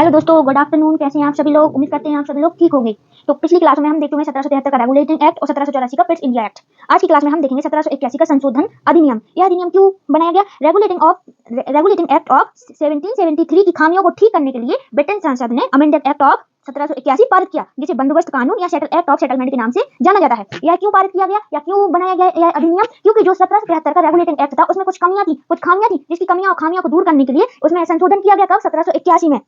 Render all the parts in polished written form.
Hello दोस्तों, good afternoon. कैसे हैं आप सभी लोग? उम्मीद करते हैं आप सभी लोग ठीक होंगे। तो पिछली क्लास में हम देख चुके हैं 1773 का रेगुलेटिंग एक्ट और 1784 का पिट्स इंडिया एक्ट। आज की क्लास में हम देखेंगे 1781 का संशोधन अधिनियम। यह अधिनियम क्यों बनाया गया? रेगुलेटिंग एक्ट ऑफ 1773 की खामियों को ठीक करने के लिए ब्रिटेन संसद ने अमेंडेड एक्ट ऑफ 1781 पारित किया, जिसे बंदोबस्त कानून या एक्ट ऑफ सेटलमेंट के नाम से जाना जाता है। यह क्यों पारित किया गया या क्यों बनाया गया यह अधिनियम? क्योंकि जो 1773 का रेगुलेटिंग एक्ट था उसमें कुछ खामियां थी, जिसकी कमियां और खामियों को दूर करने के लिए उसमें संशोधन किया गया। कब? 1781 में।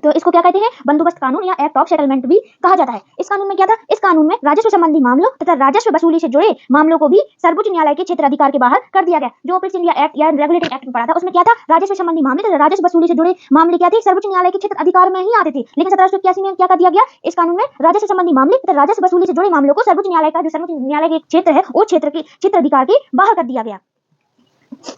तो इसको क्या कहते हैं? बंदोबस्त कानून या एक्ट ऑफ सेटलमेंट भी कहा जाता है। इस कानून में क्या था? इस कानून में राजस्व संबंधी मामलों तथा राजस्व वसूली से जुड़े मामलों को भी सर्वोच्च न्यायालय के क्षेत्र अधिकार के बाहर कर दिया गया। जो पिट्स इंडिया एक्ट या रेगुलेटिंग एक्ट में पड़ा था उसमें क्या था? राजस्व संबंधी मामले तथा राजस्व वसूली से जुड़े मामले क्या थे? सर्वोच्च न्यायालय के क्षेत्र अधिकार में ही आते थे। लेकिन 1781 में क्या कर दिया गया? इस कानून में राजस्व संबंधी मामले तथा राजस्व वसूली से जुड़े मामलों को सर्वोच्च न्यायालय का जो सर्वोच्च न्यायालय के क्षेत्र है वो क्षेत्र अधिकार के बाहर कर दिया गया।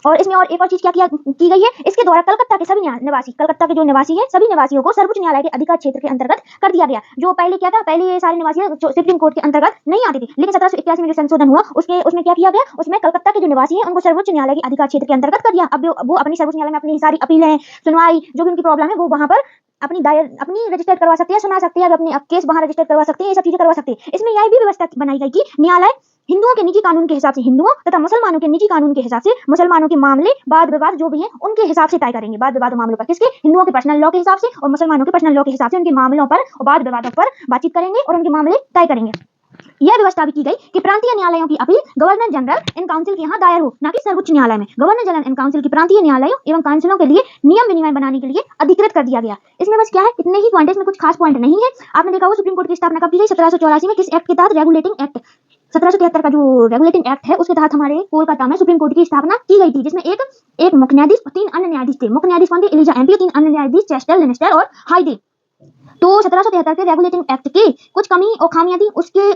और इसमें और एक और चीज क्या की गई है? इसके द्वारा कलकत्ता के सभी निवासी, कलकत्ता के जो निवासी हैं सभी निवासियों को सर्वोच्च न्यायालय के अधिकार क्षेत्र के अंतर्गत कर दिया गया। जो पहले क्या था? पहले ये सारे निवासी सुप्रीम कोर्ट के अंतर्गत नहीं आते थे, लेकिन 1781 में जो संशोधन हुआ उसमें क्या किया गया? उसमें कलकत्ता के जो निवासी हैं उनको सर्वोच्च न्यायालय के अधिकार क्षेत्र के अंतर्गत कर दिया। अब वो अपनी सर्वोच्च न्यायालय में अपनी सारी अपीलें, सुनवाई, जो भी उनकी प्रॉब्लम है वो वहां पर अपनी रजिस्टर करवा सकते हैं, सुना सकते हैं, अपनी केस वहां रजिस्टर करवा सकते हैं, ये सब चीजें करवा सकते हैं। इसमें यह भी व्यवस्था बनाई गई कि न्यायालय हिंदुओं के निजी कानून के हिसाब से हिंदुओं तथा मुसलमानों के निजी कानून के हिसाब से मुसलमानों के मामले, वाद विवाद जो भी हैं उनके हिसाब से तय करेंगे। वाद विवाद मामलों पर किसके? हिंदुओं के पर्सनल लॉ के हिसाब से और मुसलमानों के पर्सनल लॉ के हिसाब से उनके मामलों पर और वाद विवादों पर बातचीत करेंगे और उनके मामले तय करेंगे। यह व्यवस्था भी की गई कि प्रांतीय न्यायालयों की appeal governor general in council के यहाँ दायर हो, न कि सर्वोच्च न्यायालय में। गवर्नर जनरल इन काउंसिल की प्रांतीय न्यायालयों एवं काउंसिलों के लिए नियम विनिमय बनाने के लिए अधिकृत कर दिया गया। इसमें बस क्या है, इतने ही पॉइंट, इसमें कुछ खास पॉइंट नहीं है। आपने देखा होगा सुप्रीम कोर्ट की स्थापना कब की गई? 1784 में। किस एक्ट के तहत? Regulating act. 1773 का जो रेगुलेटिंग एक्ट है उसके तहत हमारे कोलकाता में सुप्रीम कोर्ट की स्थापना की गई थी, जिसमें एक मुख्य न्यायाधीश और 3 अन्य न्यायाधीश थे। मुख्य न्यायाधीश कौन थे? Elijah MP. 3 अन्य न्यायाधीश चेस्टर, लेनेस्टर और हाइडे। तो 1773 के रेगुलेटिंग एक्ट के कुछ कमी और खामियां थी,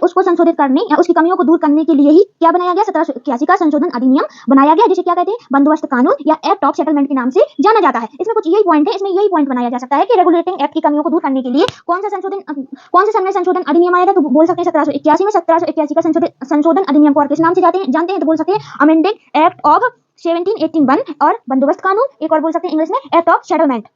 उसको संशोधित करने या उसकी कमियों को दूर करने के लिए ही क्या बनाया गया? 1781 का संशोधन अधिनियम बनाया गया, जिसे क्या कहते हैं? बंदोबस्त कानून या एक्ट ऑफ सेटलमेंट के नाम से जाना जाता है। इसमें कुछ यही पॉइंट है, इसमें यही पॉइंट बनाया जा सकता है कि रेगुलेटिंग एक्ट की कमियों को दूर करने के लिए कौन सा सन में संशोधन अधिनियम आया था? तो बोल सकते हैं 1781 में। 1781 का संशोधन अधिनियम को और किस नाम से जानते हैं? तो बोल सकते हैं अमेंडिंग एक्ट ऑफ 1781 और बंदोबस्त कानून, एक और बोल सकते हैं इंग्लिश में एक्ट ऑफ सेटलमेंट।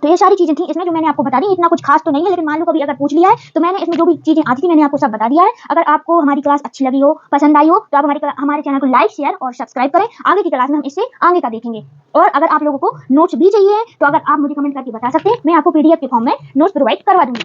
तो ये सारी चीजें थी इसमें जो मैंने आपको बता दी। इतना कुछ खास तो नहीं है, लेकिन मान लो कभी अगर पूछ लिया है तो मैंने इसमें जो भी चीजें आती थी मैंने आपको सब बता दिया है। अगर आपको हमारी क्लास अच्छी लगी हो, पसंद आई हो, तो आप हमारे चैनल को लाइक, शेयर और सब्सक्राइब करें। आगे की क्लास में हम इससे आगे का देखेंगे। और अगर आप लोगों को नोट्स भी चाहिए तो अगर आप मुझे कमेंट करके बता सकते हैं, मैं आपको PDF के फॉर्म में नोट्स प्रोवाइड करवा दूंगी।